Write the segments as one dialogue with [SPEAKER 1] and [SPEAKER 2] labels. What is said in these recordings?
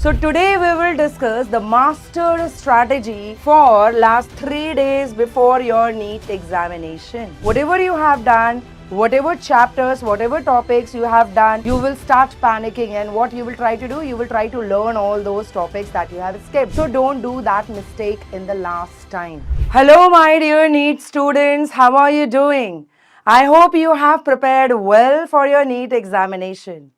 [SPEAKER 1] So today we will discuss the master strategy for last 3 days before your NEET examination. Whatever you have done, whatever chapters, whatever topics you have done, you will start panicking, and what you will try to do, you will try to learn all those topics that you have skipped. So don't do that mistake in the last time. Hello my dear NEET students, how are you doing? I hope you have prepared well for your NEET examination.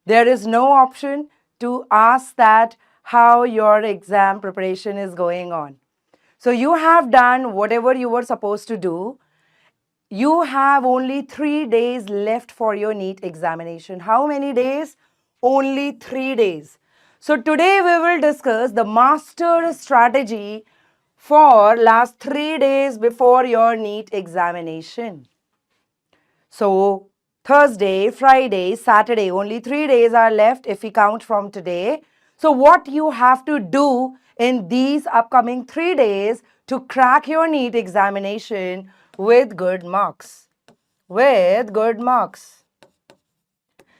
[SPEAKER 1] There is no option to ask that how your exam preparation is going on. So you have done whatever you were supposed to do. You have only 3 days left for your NEET examination. How many days? Only 3 days. So today we will discuss the master strategy for last 3 days before your NEET examination. So Thursday, Friday, Saturday, only 3 days are left if we count from today. So what you have to do in these upcoming 3 days to crack your NEET examination with good marks. With good marks.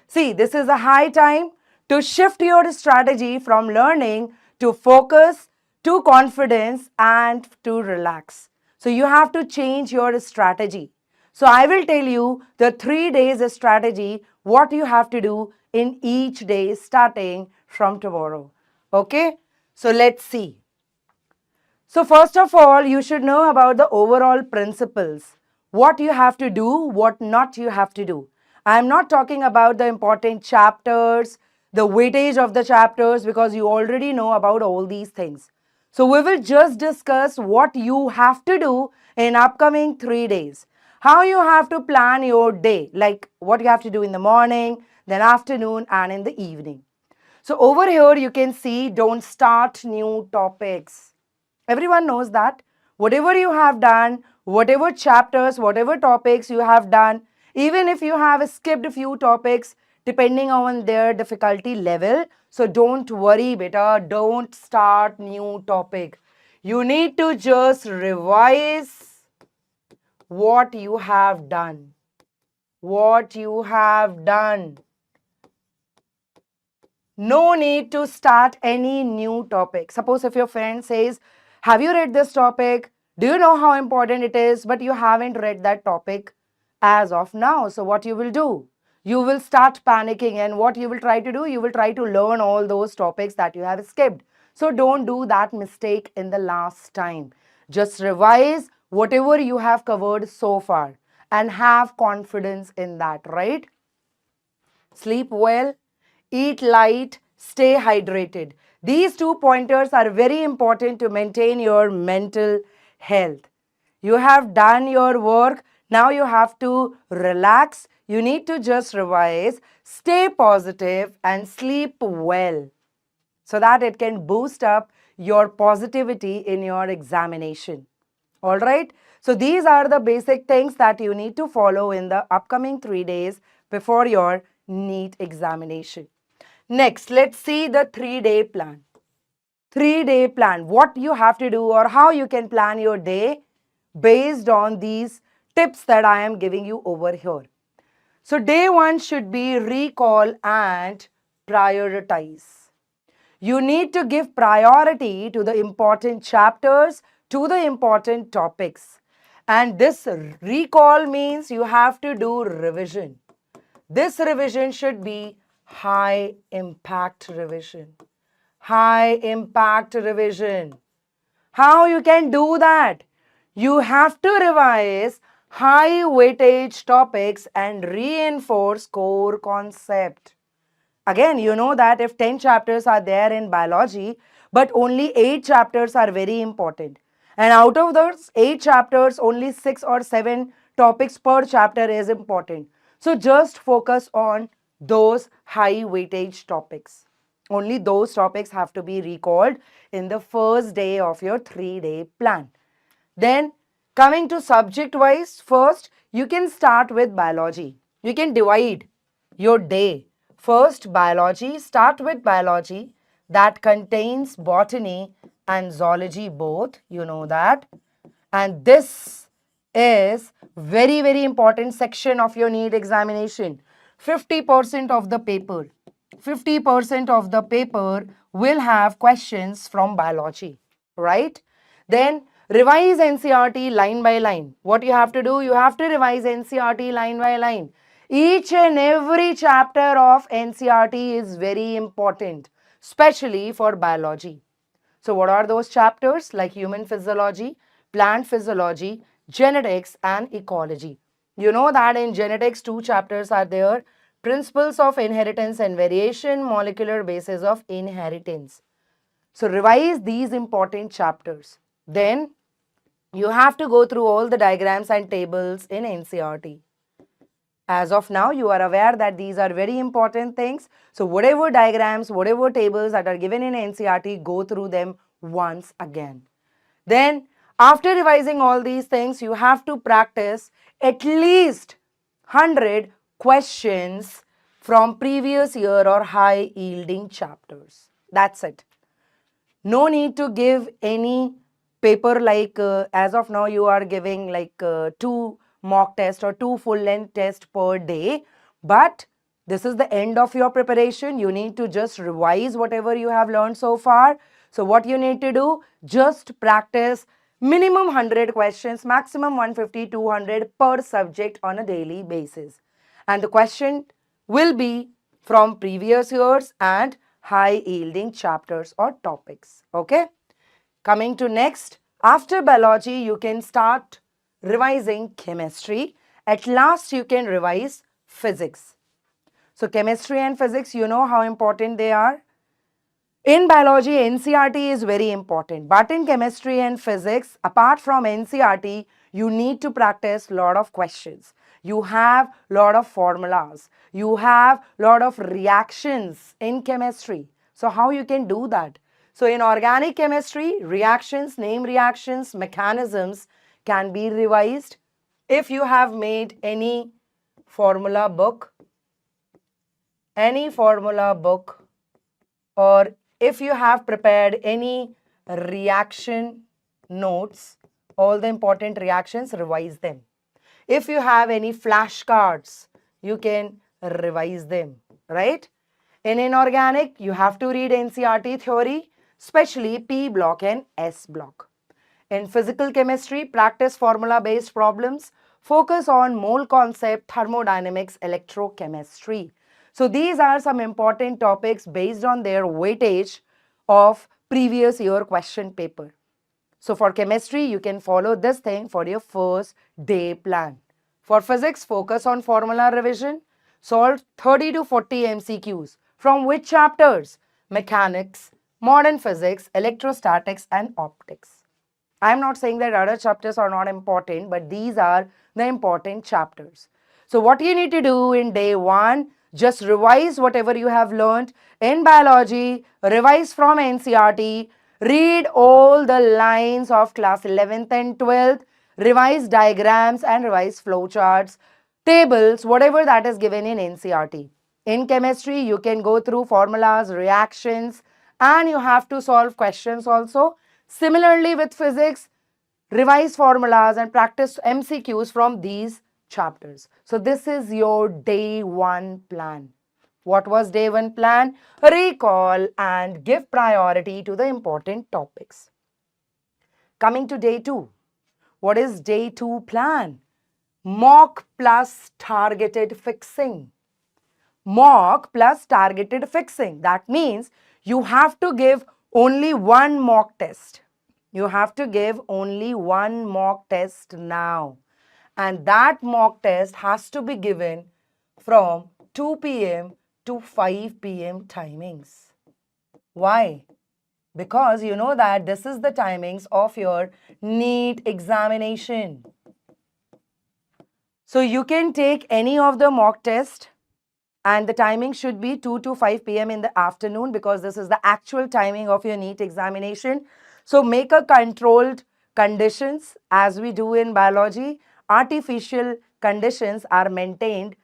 [SPEAKER 1] See, this is a high time to shift your strategy from learning to focus to confidence and to relax. So you have to change your strategy. So I will tell you the 3 days strategy, what you have to do in each day starting from tomorrow. Okay? So let's see. So first of all, you should know about the overall principles. What you have to do, what not you have to do. I am not talking about the important chapters, the weightage of the chapters, because you already know about all these things. So we will just discuss what you have to do in upcoming 3 days. How you have to plan your day, like what you have to do in the morning, then afternoon and in the evening. So over here you can see don't start new topics. Everyone knows that whatever you have done, whatever chapters, whatever topics you have done, even if you have skipped a few topics depending on their difficulty level, so don't worry beta, don't start new topic. You need to just revise what you have done. What you have done. No need to start any new topic. Suppose if your friend says, have you read this topic? Do you know how important it is? But you haven't read that topic as of now. So what you will do? You will start panicking, and what you will try to do? You will try to learn all those topics that you have skipped. So don't do that mistake in the last time. Just revise whatever you have covered so far and have confidence in that, right? Sleep well, eat light, stay hydrated. These 2 pointers are very important to maintain your mental health. You have done your work, now you have to relax. You need to just revise, stay positive and sleep well so that it can boost up your positivity in your examination. All right. So these are the basic things that you need to follow in the upcoming 3 days before your NEET examination. Next, let's see the 3-day plan. 3-day plan, what you have to do or how you can plan your day based on these tips that I am giving you over here. So day 1 should be recall and prioritize. You need to give priority to the important chapters, to the important topics. And this recall means you have to do revision. This revision should be high impact revision. High impact revision. How you can do that? You have to revise high weightage topics and reinforce core concept. Again, you know that if 10 chapters are there in biology, but only 8 chapters are very important. And out of those 8 chapters, only 6 or 7 topics per chapter is important. So just focus on those high weightage topics. Only those topics have to be recalled in the first day of your 3-day plan. Then coming to subject wise, first you can start with biology. You can divide your day. First, biology. Start with biology that contains botany and zoology both. You know that. And this is very important section of your NEET examination. 50% of the paper. 50% of the paper will have questions from biology, right? Then revise NCERT line by line. What you have to do? You have to revise NCERT line by line. Each and every chapter of NCERT is very important, especially for biology. So what are those chapters? Like human physiology, plant physiology, genetics and ecology. You know that in genetics, 2 chapters are there: principles of inheritance and variation, molecular basis of inheritance. So revise these important chapters. Then you have to go through all the diagrams and tables in NCERT. As of now, you are aware that these are very important things. So whatever diagrams, whatever tables that are given in NCERT, go through them once again. Then after revising all these things, you have to practice at least 100 questions from previous year or high yielding chapters. That's it. No need to give any paper like as of now you are giving like 2 mock tests or 2 full length tests per day. But this is the end of your preparation. You need to just revise whatever you have learned so far. So what you need to do? Just practice minimum 100 questions, maximum 150, 200 per subject on a daily basis. And the question will be from previous years and high yielding chapters or topics. Okay. Coming to next, after biology, you can start revising chemistry. At last, you can revise physics. So chemistry and physics, you know how important they are. In biology, NCERT is very important. But in chemistry and physics, apart from NCERT, you need to practice a lot of questions. You have a lot of formulas. You have a lot of reactions in chemistry. So how you can do that? So in organic chemistry, reactions, name reactions, mechanisms can be revised. If you have made any formula book, or if you have prepared any reaction notes, all the important reactions, revise them. If you have any flashcards, you can revise them, right? In inorganic, you have to read NCERT theory, especially P block and S block. In physical chemistry, practice formula-based problems, focus on mole concept, thermodynamics, electrochemistry. So these are some important topics based on their weightage of previous year question paper. So for chemistry, you can follow this thing for your first day plan. For physics, focus on formula revision, solve 30 to 40 MCQs. From which chapters? Mechanics, modern physics, electrostatics and optics. I am not saying that other chapters are not important, but these are the important chapters. So what you need to do in day 1, just revise whatever you have learned in biology, revise from NCERT, read all the lines of class 11th and 12th, revise diagrams and revise flowcharts, tables, whatever that is given in NCERT. In chemistry, you can go through formulas, reactions, and you have to solve questions also. Similarly with physics, revise formulas and practice MCQs from these chapters. So this is your day 1 plan. What was day 1 plan? Recall and give priority to the important topics. Coming to day 2. What is day 2 plan? Mock plus targeted fixing. Mock plus targeted fixing. That means you have to give only one mock test. You have to give only one mock test now. And that mock test has to be given from 2 p.m. to 5 p.m. timings. Why? Because you know that this is the timings of your NEET examination. So you can take any of the mock test and the timing should be 2 to 5 p.m. in the afternoon because this is the actual timing of your NEET examination. So make a controlled conditions as we do in biology. Artificial conditions are maintained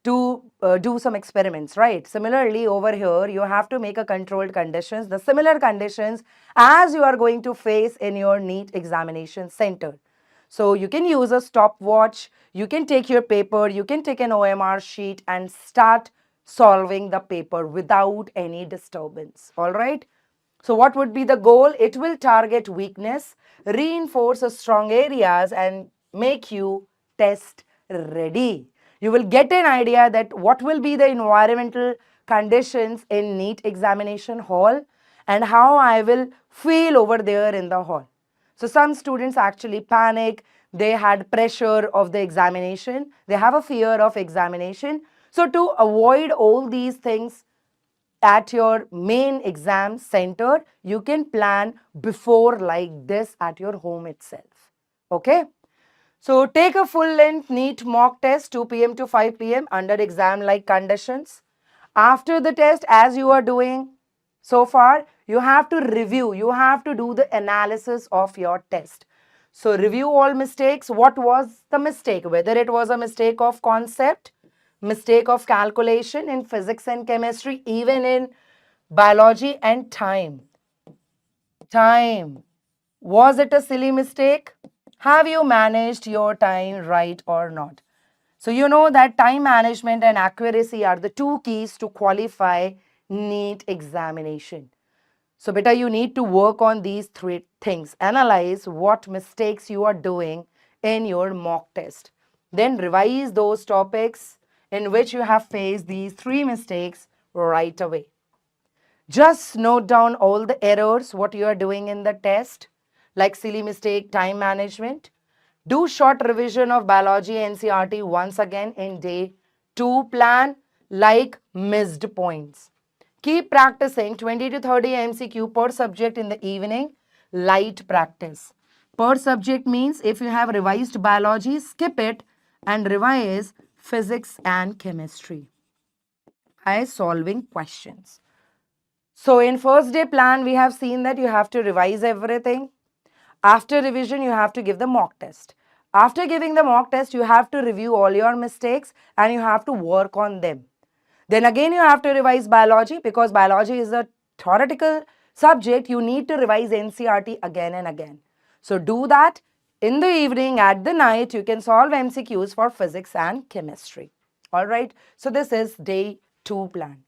[SPEAKER 1] to do some experiments, right? Similarly, over here, you have to make a controlled conditions, the similar conditions as you are going to face in your NEET examination center. So you can use a stopwatch, you can take your paper, you can take an OMR sheet and start solving the paper without any disturbance. All right. So what would be the goal? It will target weakness, reinforce strong areas, and make you test ready. You will get an idea that what will be the environmental conditions in NEET examination hall and how I will feel over there in the hall. So some students actually panic. They had pressure of the examination. They have a fear of examination. So to avoid all these things, at your main exam center, you can plan before like this at your home itself. Okay. So take a full length NEET mock test 2 p.m. to 5 p.m. under exam like conditions. After the test, as you are doing so far, you have to review, you have to do the analysis of your test. So review all mistakes. What was the mistake? Whether it was a mistake of concept, mistake of calculation in physics and chemistry, even in biology and time. Time. Was it a silly mistake? Have you managed your time right or not? So you know that time management and accuracy are the two keys to qualify NEET examination. So beta, you need to work on these three things. Analyze what mistakes you are doing in your mock test. Then revise those topics in which you have faced these three mistakes right away. Just note down all the errors, what you are doing in the test, like silly mistake, time management. Do short revision of biology NCERT once again in day 2 plan, like missed points. Keep practicing 20 to 30 MCQ per subject in the evening, light practice. Per subject means if you have revised biology, skip it and revise physics and chemistry. By solving questions. So in first day plan, we have seen that you have to revise everything. After revision, you have to give the mock test. After giving the mock test, you have to review all your mistakes and you have to work on them. Then again, you have to revise biology because biology is a theoretical subject. You need to revise NCERT again and again. So do that in the evening, at the night, you can solve MCQs for physics and chemistry. All right. So this is day 2 plan.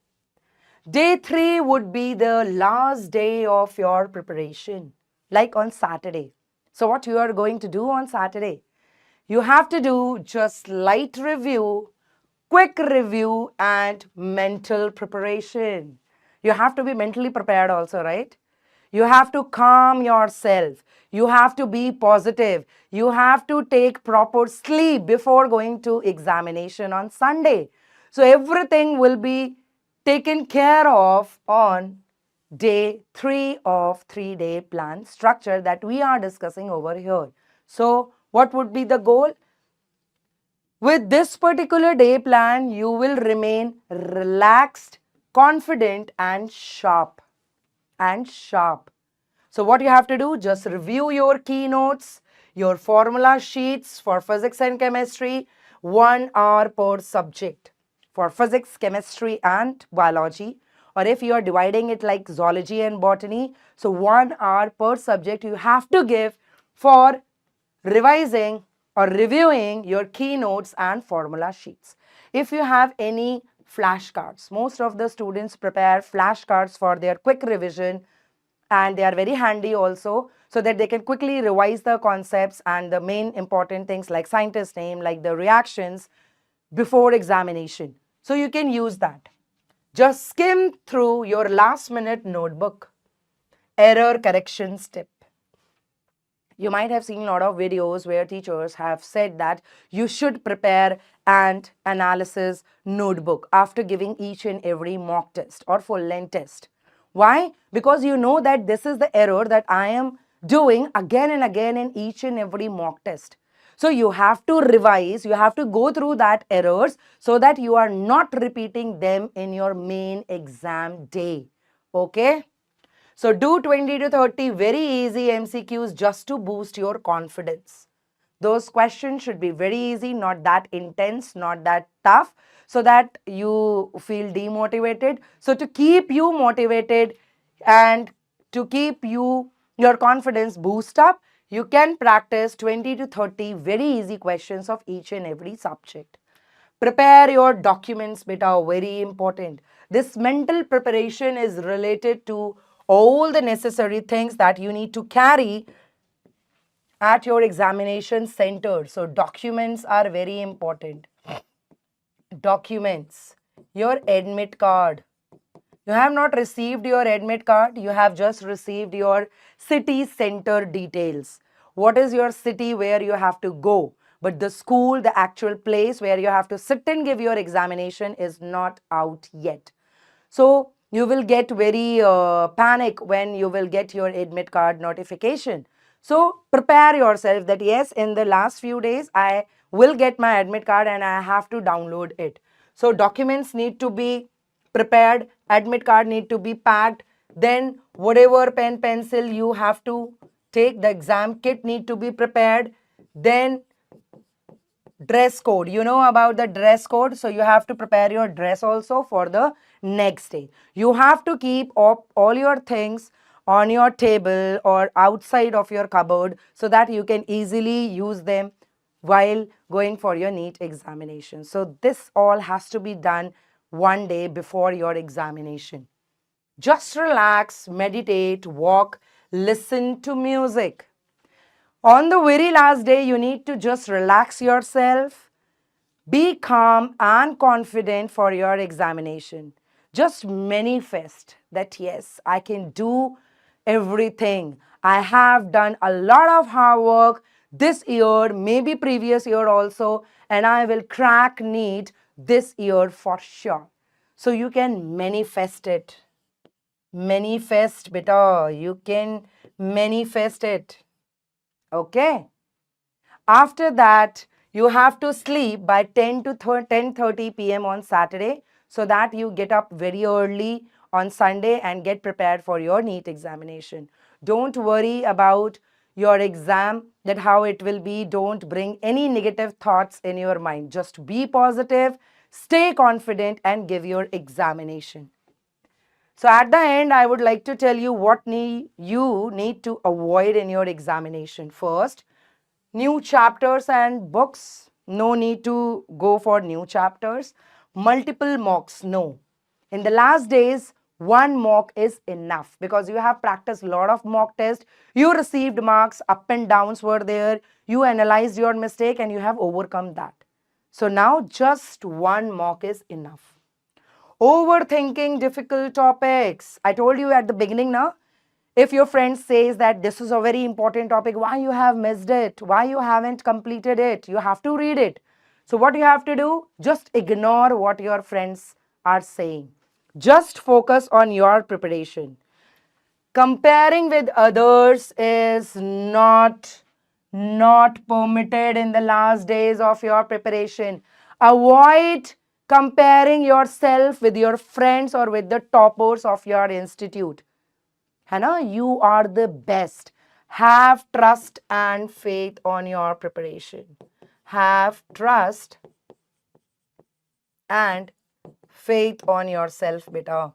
[SPEAKER 1] Day 3 would be the last day of your preparation, like on Saturday. So what you are going to do on Saturday? You have to do just light review, quick review and mental preparation. You have to be mentally prepared also, right? You have to calm yourself. You have to be positive. You have to take proper sleep before going to examination on Sunday. So everything will be taken care of on day 3 of 3-day plan structure that we are discussing over here. So what would be the goal? With this particular day plan, you will remain relaxed, confident and sharp. So what you have to do, just review your keynotes, your formula sheets for physics and chemistry, 1 hour per subject for physics, chemistry and biology. Or if you are dividing it like zoology and botany, so 1 hour per subject you have to give for revising or reviewing your keynotes and formula sheets. If you have any flashcards, most of the students prepare flashcards for their quick revision and they are very handy also so that they can quickly revise the concepts and the main important things like scientist name, like the reactions before examination. So you can use that. Just skim through your last minute notebook. Error correction step. You might have seen a lot of videos where teachers have said that you should prepare an analysis notebook after giving each and every mock test or full length test. Why? Because you know that this is the error that I am doing again and again in each and every mock test. So you have to revise, you have to go through that errors so that you are not repeating them in your main exam day. Okay? So do 20 to 30 very easy MCQs just to boost your confidence. Those questions should be very easy, not that intense, not that tough, so that you feel demotivated. So to keep you motivated and to keep your confidence boost up, you can practice 20 to 30 very easy questions of each and every subject. Prepare your documents, beta, very important. This mental preparation is related to all the necessary things that you need to carry at your examination center. So documents are very important. Documents, your admit card. You have not received your admit card, you have just received your city center details. What is your city where you have to go? But the school, the actual place where you have to sit and give your examination is not out yet. So you will get very panic when you will get your admit card notification. So prepare yourself that yes, in the last few days, I will get my admit card and I have to download it. So documents need to be prepared, admit card need to be packed, then whatever pen, pencil you have to take, the exam kit need to be prepared, then dress code. You know about the dress code, so you have to prepare your dress also for the next day. You have to keep up all your things on your table or outside of your cupboard so that you can easily use them while going for your NEET examination. So this all has to be done one day before your examination. Just relax, meditate, walk, listen to music. On the very last day, you need to just relax yourself, be calm and confident for your examination. Just manifest that yes, I can do everything. I have done a lot of hard work this year, maybe previous year also, and I will crack NEET this year for sure. So you can manifest it. Manifest, beta. You can manifest it. Okay. After that, you have to sleep by 10 to 10:30 p.m. on Saturday so that you get up very early on Sunday and get prepared for your NEET examination. Don't worry about your exam, that how it will be. Don't bring any negative thoughts in your mind. Just be positive, stay confident and give your examination. So at the end, I would like to tell you what you need to avoid in your examination. First, new chapters and books. No need to go for new chapters. Multiple mocks, no. In the last days, one mock is enough because you have practiced a lot of mock tests. You received marks, up and downs were there. You analyzed your mistake and you have overcome that. So now just one mock is enough. Overthinking difficult topics. I told you at the beginning now, if your friend says that this is a very important topic, why you have missed it, why you haven't completed it, you have to read it. So what you have to do, just ignore what your friends are saying. Just focus on your preparation. Comparing with others is not permitted in the last days of your preparation. Avoid comparing yourself with your friends or with the toppers of your institute. है ना? You are the best. Have trust and faith on your preparation. Have trust and faith on yourself, beta.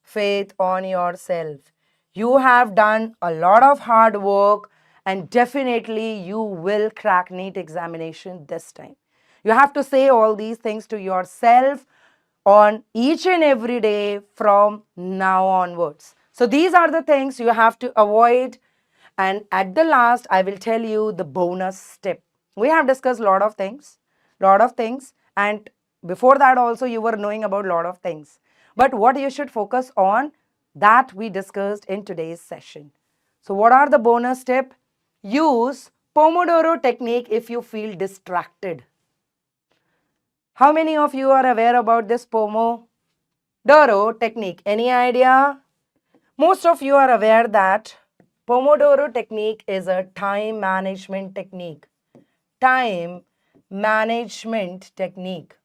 [SPEAKER 1] Faith on yourself. You have done a lot of hard work and definitely you will crack NEET examination this time. You have to say all these things to yourself on each and every day from now onwards. So these are the things you have to avoid. And at the last, I will tell you the bonus tip. We have discussed a lot of things. And before that also, you were knowing about a lot of things. But what you should focus on, that we discussed in today's session. So what are the bonus tip? Use Pomodoro technique if you feel distracted. How many of you are aware about this Pomodoro technique? Any idea? Most of you are aware that Pomodoro technique is a time management technique. Time management technique.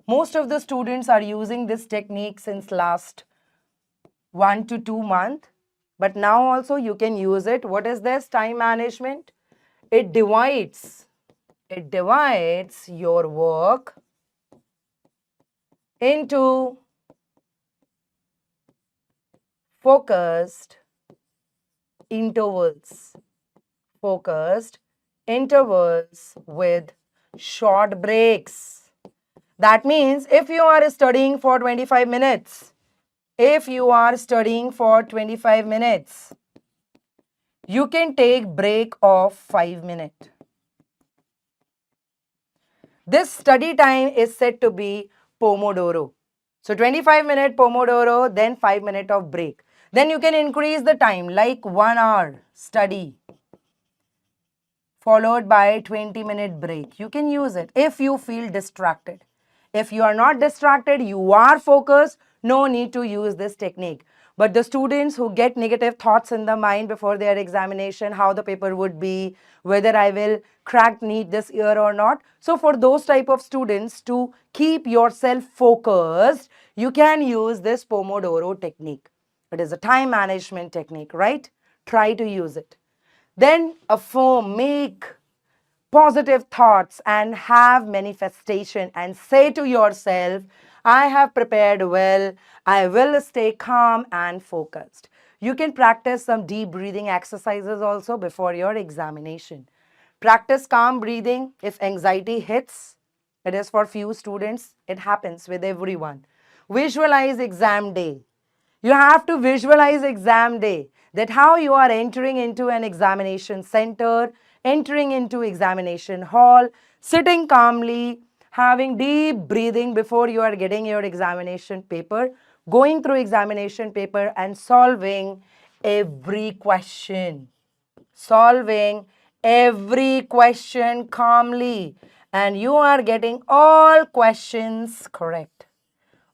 [SPEAKER 1] Most of the students are using this technique since last 1 to 2 months. But now also you can use it. What is this time management? It divides your work into focused intervals. Focused intervals with short breaks. That means if you are studying for 25 minutes, if you are studying for 25 minutes, you can take break of 5 minutes. This study time is said to be Pomodoro. So 25-minute Pomodoro, then 5 minutes of break. Then you can increase the time like 1 hour study followed by 20-minute break. You can use it if you feel distracted. If you are not distracted, you are focused, no need to use this technique. But the students who get negative thoughts in the mind before their examination, how the paper would be, whether I will crack NEET this year or not. So for those type of students, to keep yourself focused, you can use this Pomodoro technique. It is a time management technique, right? Try to use it. Then affirm, make positive thoughts and have manifestation and say to yourself, I have prepared well, I will stay calm and focused. You can practice some deep breathing exercises also before your examination. Practice calm breathing if anxiety hits. It is for few students, it happens with everyone. Visualize exam day. You have to visualize exam day, that how you are entering into an examination center, entering into examination hall, sitting calmly, having deep breathing before you are getting your examination paper, going through examination paper and solving every question. Solving every question calmly, and you are getting all questions correct.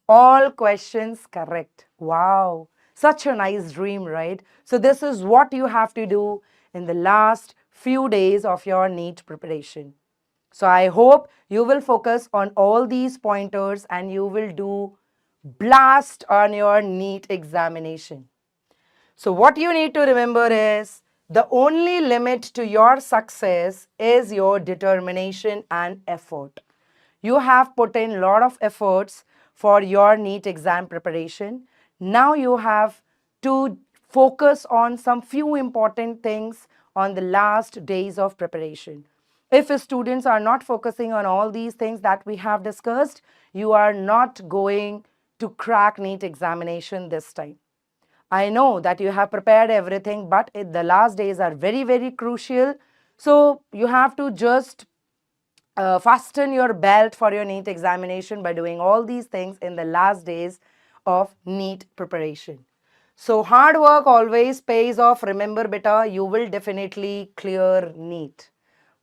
[SPEAKER 1] All questions correct. Wow. Such a nice dream, right? So this is what you have to do in the last few days of your NEET preparation. So I hope you will focus on all these pointers and you will do blast on your NEET examination. So what you need to remember is the only limit to your success is your determination and effort. You have put in a lot of efforts for your NEET exam preparation. Now you have to focus on some few important things on the last days of preparation. If students are not focusing on all these things that we have discussed, you are not going to crack NEET examination this time. I know that you have prepared everything, but the last days are very, very crucial. So you have to just fasten your belt for your NEET examination by doing all these things in the last days of NEET preparation. So hard work always pays off. Remember, beta, you will definitely clear NEET.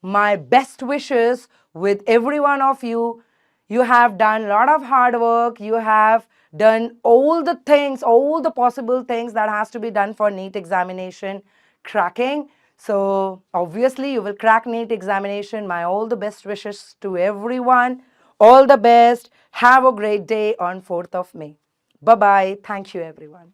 [SPEAKER 1] My best wishes with every one of you. You have done a lot of hard work. You have done all the things, all the possible things that has to be done for NEET examination cracking. So obviously you will crack NEET examination. My all the best wishes to everyone. All the best. Have a great day on 4th of May. Bye-bye. Thank you, everyone.